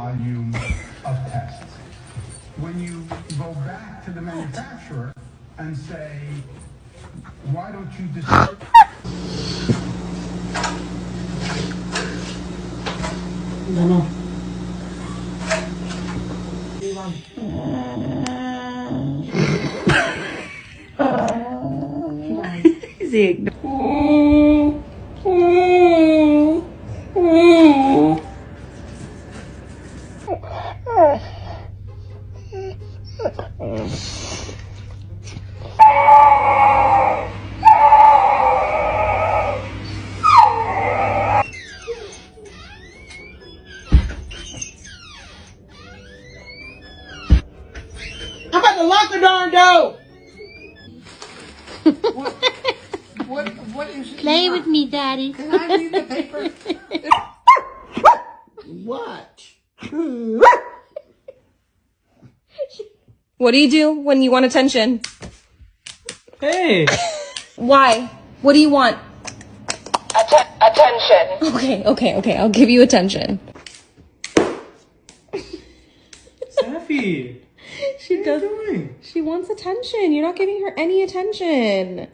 volume of tests. When you go back to the manufacturer and say, why don't you distribute? No. Zig. I'm about to lock the darn door. What is it? Play with me, Daddy. Can I read the paper? What? What do you do when you want attention? Hey! Why? What do you want? Attention. Okay. I'll give you attention. Safi! She What does. are you doing? She wants attention. You're not giving her any attention.